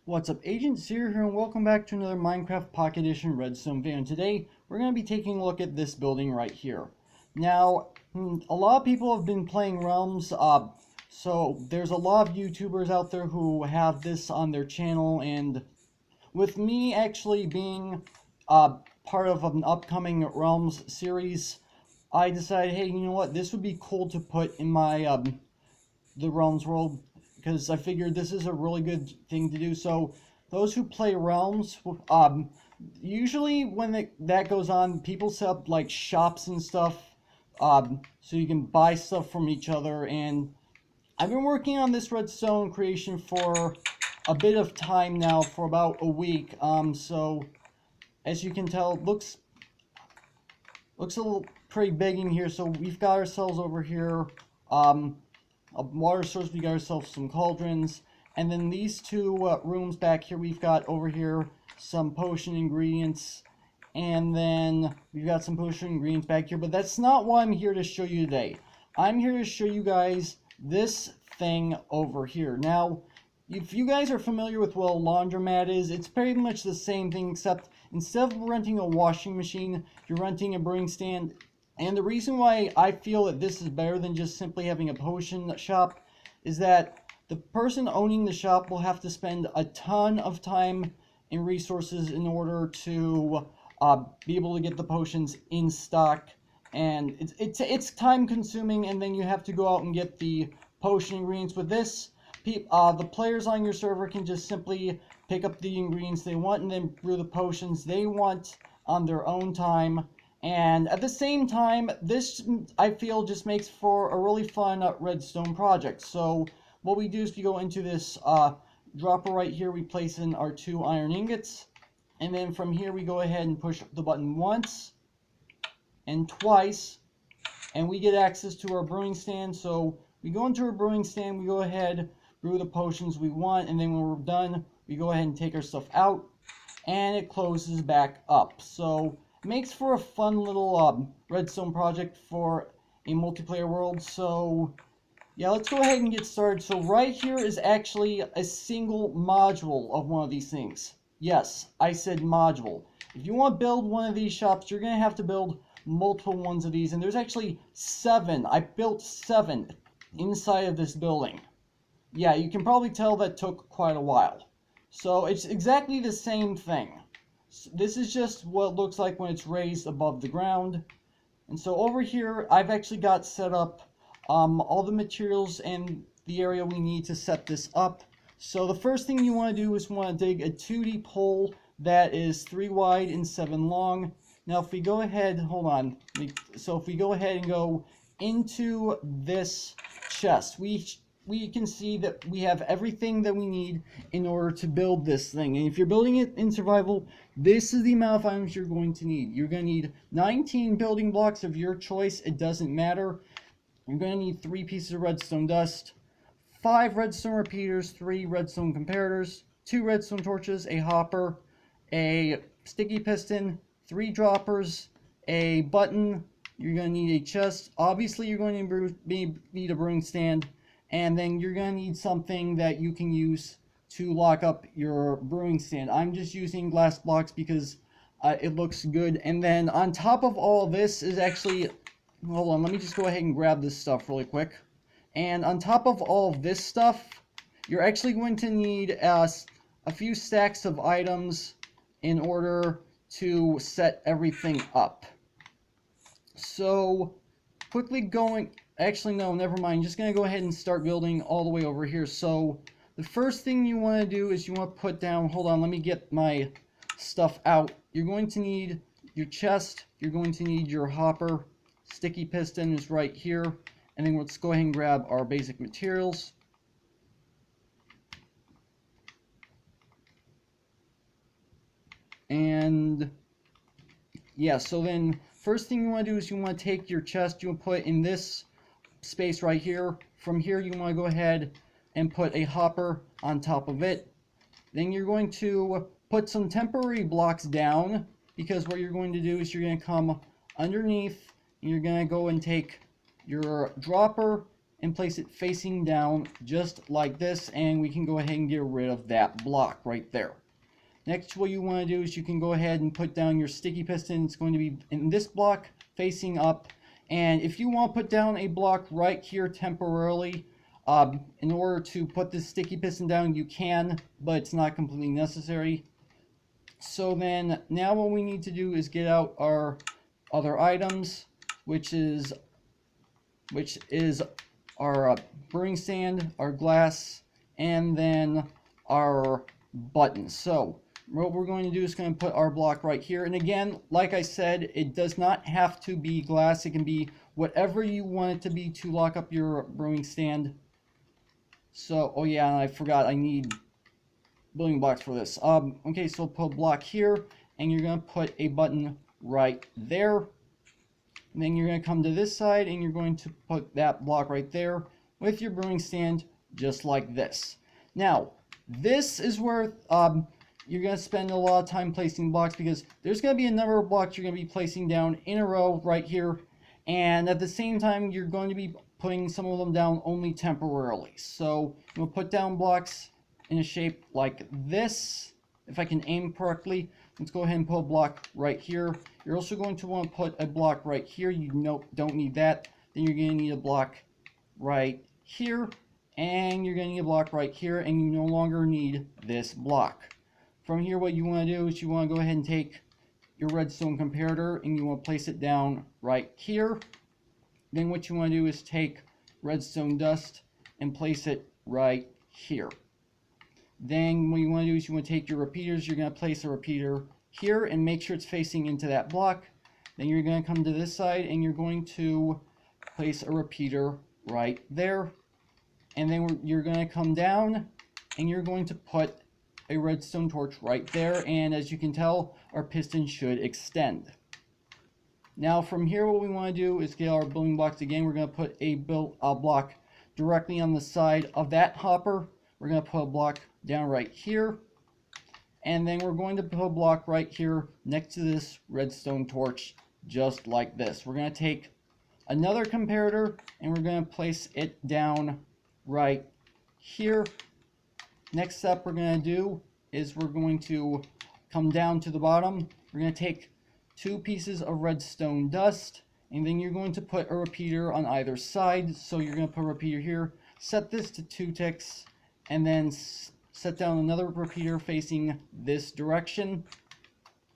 What's up, Agent Zero here, and welcome back to another Minecraft Pocket Edition Redstone video. And today, we're going to be taking a look at this building right here. Now, a lot of people have been playing Realms, so there's a lot of YouTubers out there who have this on their channel, and with me actually being part of an upcoming Realms series, I decided, hey, you know what, this would be cool to put in my the Realms world, because I figured this is a really good thing to do. So those who play Realms, usually when that goes on, people set up like shops and stuff, so you can buy stuff from each other. And I've been working on this redstone creation for a bit of time now, for about a week. So as you can tell, it looks a little pretty big in here. So we've got ourselves over here a water source, we got ourselves some cauldrons, and then these two rooms back here, we've got over here some potion ingredients, and then we've got some potion ingredients back here. But that's not what I'm here to show you today. I'm here to show you guys this thing over here. Now, if you guys are familiar with what a laundromat is, it's pretty much the same thing, except instead of renting a washing machine, you're renting a brewing stand. And the reason why I feel that this is better than just simply having a potion shop is that the person owning the shop will have to spend a ton of time and resources in order to be able to get the potions in stock. And it's time consuming, and then you have to go out and get the potion ingredients. With this, the players on your server can just simply pick up the ingredients they want and then brew the potions they want on their own time. And at the same time, this, I feel, just makes for a really fun redstone project. So what we do is we go into this dropper right here, we place in our 2 iron ingots, and then from here we go ahead and push the button once and twice, and we get access to our brewing stand. So we go into our brewing stand, we go ahead, brew the potions we want, and then when we're done, we go ahead and take our stuff out, and it closes back up. So makes for a fun little redstone project for a multiplayer world. So yeah, let's go ahead and get started. So right here is actually a single module of one of these things. Yes, I said module. If you want to build one of these shops, you're going to have to build multiple ones of these, and there's actually 7. I built 7 inside of this building. Yeah, you can probably tell that took quite a while. So it's exactly the same thing. This is just what it looks like when it's raised above the ground. And so over here, I've actually got set up all the materials and the area we need to set this up. So the first thing you want to do is want to dig a 2 deep hole that is 3 wide and 7 long. Now if we go ahead, hold on. So if we go ahead and go into this chest, we can see that we have everything that we need in order to build this thing. And if you're building it in survival, this is the amount of items you're going to need. You're going to need 19 building blocks of your choice. It doesn't matter. You're going to need 3 pieces of redstone dust, 5 redstone repeaters, 3 redstone comparators, 2 redstone torches, a hopper, a sticky piston, 3 droppers, a button. You're going to need a chest. Obviously, you're going to need a brewing stand. And then you're going to need something that you can use to lock up your brewing stand. I'm just using glass blocks because it looks good. And then on top of all this is actually, hold on, let me just go ahead and grab this stuff really quick. And on top of all of this stuff, you're actually going to need a few stacks of items in order to set everything up. So quickly going, actually no, never mind, just going to go ahead and start building all the way over here. So the first thing you want to do is you want to put down, hold on, let me get my stuff out. You're going to need your chest, you're going to need your hopper, sticky piston is right here, and then let's go ahead and grab our basic materials. And yeah, so then first thing you want to do is you want to take your chest, you want to put in this space right here. From here you want to go ahead and put a hopper on top of it. Then you're going to put some temporary blocks down, because what you're going to do is you're going to come underneath and you're going to go and take your dropper and place it facing down just like this, and we can go ahead and get rid of that block right there. Next, what you want to do is you can go ahead and put down your sticky piston. It's going to be in this block facing up, and if you want to put down a block right here temporarily, in order to put this sticky piston down, you can, but it's not completely necessary. So then now what we need to do is get out our other items, which is our brewing stand, our glass, and then our buttons. So what we're going to do is going to put our block right here. And again, like I said, it does not have to be glass. It can be whatever you want it to be to lock up your brewing stand. So, oh yeah, I forgot I need building blocks for this. Okay, so put a block here, and you're going to put a button right there. And then you're going to come to this side, and you're going to put that block right there with your brewing stand, just like this. Now, this is where you're going to spend a lot of time placing blocks, because there's going to be a number of blocks you're going to be placing down in a row right here, and at the same time, you're going to be putting some of them down only temporarily. So we'll put down blocks in a shape like this. If I can aim correctly, let's go ahead and put a block right here. You're also going to want to put a block right here. You don't need that. Then you're going to need a block right here, and you're going to need a block right here, and you no longer need this block. From here, what you want to do is you want to go ahead and take your redstone comparator, and you want to place it down right here. Then what you want to do is take redstone dust and place it right here. Then what you want to do is you want to take your repeaters. You're going to place a repeater here and make sure it's facing into that block. Then you're going to come to this side, and you're going to place a repeater right there. And then you're going to come down, and you're going to put a redstone torch right there. And as you can tell, our piston should extend. Now from here, what we want to do is get our building blocks again. We're going to put a block directly on the side of that hopper. We're going to put a block down right here. And then we're going to put a block right here next to this redstone torch, just like this. We're going to take another comparator, and we're going to place it down right here. Next step we're going to do is we're going to come down to the bottom. We're going to take 2 pieces of redstone dust, and then you're going to put a repeater on either side. So you're going to put a repeater here, set this to 2 ticks, and then set down another repeater facing this direction.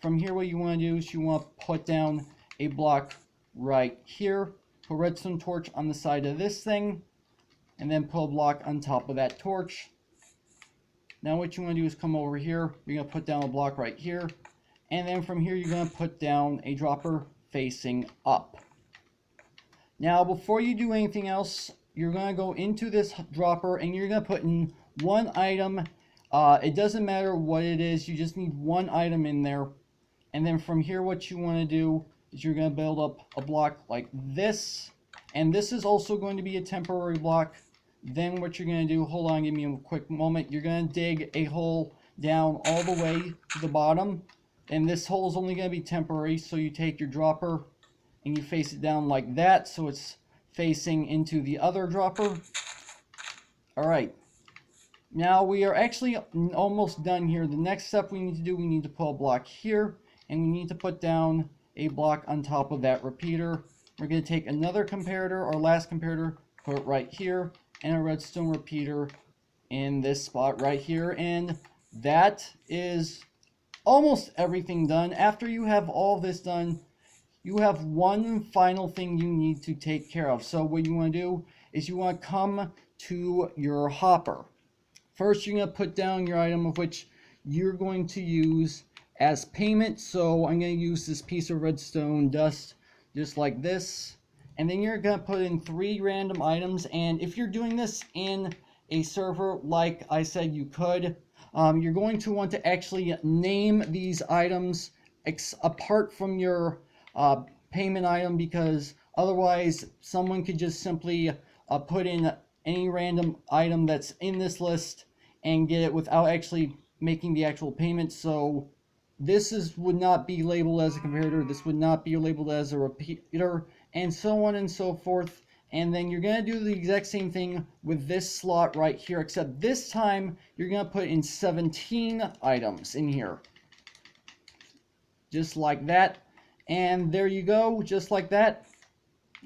From here, what you want to do is you want to put down a block right here, put a redstone torch on the side of this thing, and then put a block on top of that torch. Now what you want to do is come over here. You're going to put down a block right here, and then from here you're going to put down a dropper facing up. Now before you do anything else, you're going to go into this dropper, and you're going to put in one item. It doesn't matter what it is, you just need one item in there. And then from here, what you want to do is you're going to build up a block like this, and this is also going to be a temporary block. Then what you're going to do, hold on, give me a quick moment, you're going to dig a hole down all the way to the bottom, and this hole is only going to be temporary. So you take your dropper and you face it down like that, so it's facing into the other dropper. Alright, now we are actually almost done here. The next step we need to do, we need to put a block here, and we need to put down a block on top of that repeater. We're going to take another comparator, our last comparator, put it right here, and a redstone repeater in this spot right here, and that is almost everything done. After you have all this done, you have one final thing you need to take care of. So what you want to do is you want to come to your hopper. First, you're going to put down your item of which you're going to use as payment. So I'm going to use this piece of redstone dust just like this. And then you're going to put in 3 random items. And if you're doing this in a server, like I said you could, you're going to want to actually name these items apart from your payment item, because otherwise someone could just simply put in any random item that's in this list and get it without actually making the actual payment. So this would not be labeled as a comparator, this would not be labeled as a repeater, and so on and so forth. And then you're going to do the exact same thing with this slot right here, except this time you're going to put in 17 items in here. Just like that. And there you go, just like that.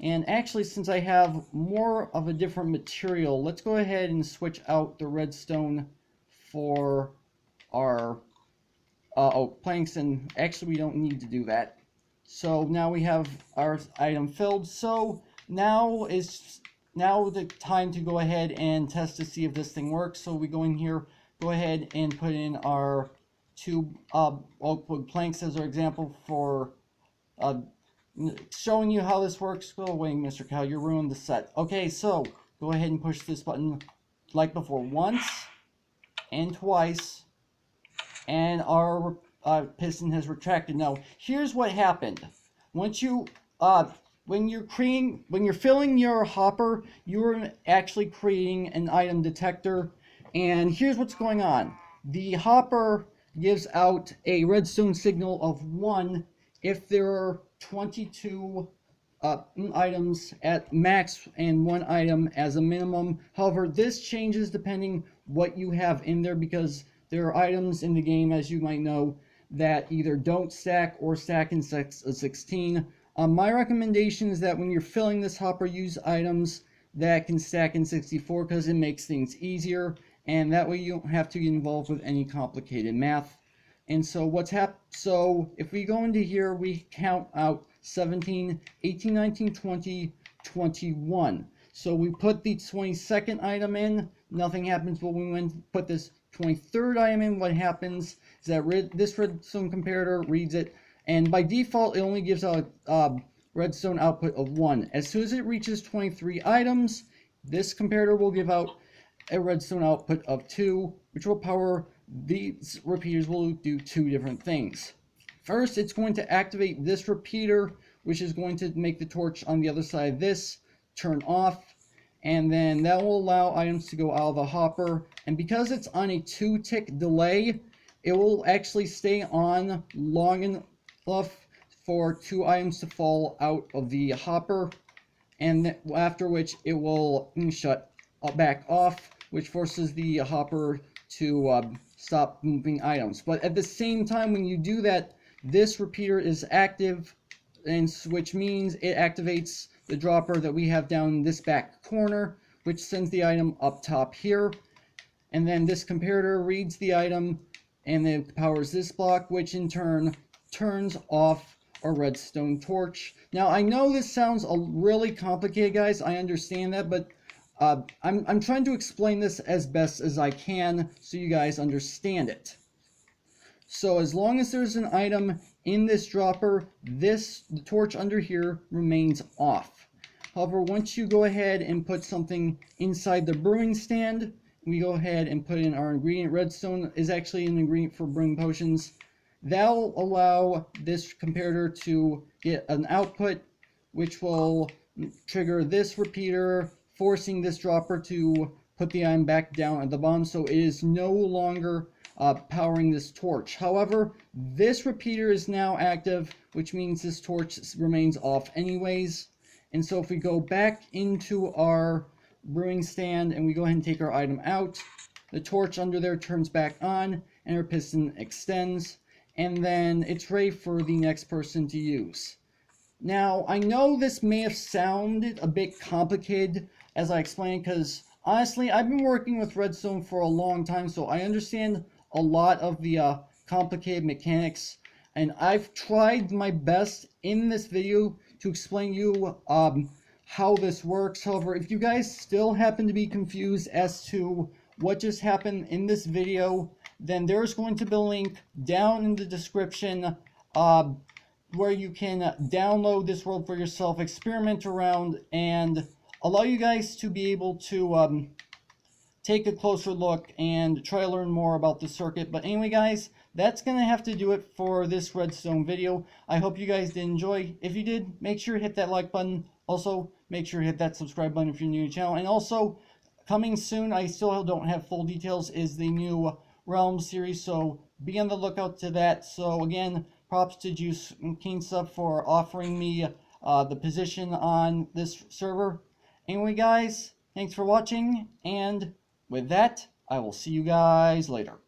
And actually, since I have more of a different material, let's go ahead and switch out the redstone for our planks. And actually, we don't need to do that. So now we have our item filled. So now is the time to go ahead and test to see if this thing works. So we go in here, go ahead and put in our two oak planks as our example for showing you how this works. Go away, Mr. Cow, you ruined the set. Okay, so go ahead and push this button like before, once and twice, and our piston has retracted. Now, here's what happened. Once you when you're filling your hopper, you're actually creating an item detector, and here's what's going on. The hopper gives out a redstone signal of 1 if there are 22 items at max and 1 item as a minimum. However, this changes depending what you have in there, because there are items in the game, as you might know, that either don't stack or stack in 16. My recommendation is that when you're filling this hopper, use items that can stack in 64, because it makes things easier, and that way you don't have to get involved with any complicated math. And so so if we go into here, we count out 17, 18, 19, 20, 21. So we put the 22nd item in, nothing happens. But when we put this 23rd item in, what happens is that this redstone comparator reads it, and by default it only gives out redstone output of 1. As soon as it reaches 23 items, this comparator will give out a redstone output of 2, which will power these repeaters. Will do 2 different things. First, it's going to activate this repeater, which is going to make the torch on the other side of this turn off, and then that will allow items to go out of the hopper. And because it's on a 2-tick delay, it will actually stay on long enough for 2 items to fall out of the hopper, and after which it will shut back off, which forces the hopper to stop moving items. But at the same time, when you do that, this repeater is active, and which means it activates the dropper that we have down in this back corner, which sends the item up top here. And then this comparator reads the item and then powers this block, which in turn turns off a redstone torch. Now, I know this sounds really complicated, guys. I understand that, but I'm trying to explain this as best as I can so you guys understand it. So as long as there's an item in this dropper, the torch under here remains off. However, once you go ahead and put something inside the brewing stand, we go ahead and put in our ingredient. Redstone is actually an ingredient for brewing potions. That'll allow this comparator to get an output, which will trigger this repeater, forcing this dropper to put the item back down at the bottom, so it is no longer powering this torch. However, this repeater is now active, which means this torch remains off anyways. And so if we go back into our brewing stand and we go ahead and take our item out, the torch under there turns back on and our piston extends, and then it's ready for the next person to use. Now, I know this may have sounded a bit complicated as I explained, because honestly, I've been working with redstone for a long time, so I understand a lot of the complicated mechanics, and I've tried my best in this video to explain you how this works. However, if you guys still happen to be confused as to what just happened in this video, then there's going to be a link down in the description where you can download this world for yourself, experiment around, and allow you guys to be able to take a closer look and try to learn more about the circuit. But anyway, guys, that's going to have to do it for this redstone video. I hope you guys did enjoy. If you did, make sure to hit that like button. Also, make sure to hit that subscribe button if you're new to the channel. And also, coming soon, I still don't have full details, is the new Realm series, so be on the lookout to that. So again, props to Juice and King Sub for offering me the position on this server. Anyway, guys, thanks for watching, and with that, I will see you guys later.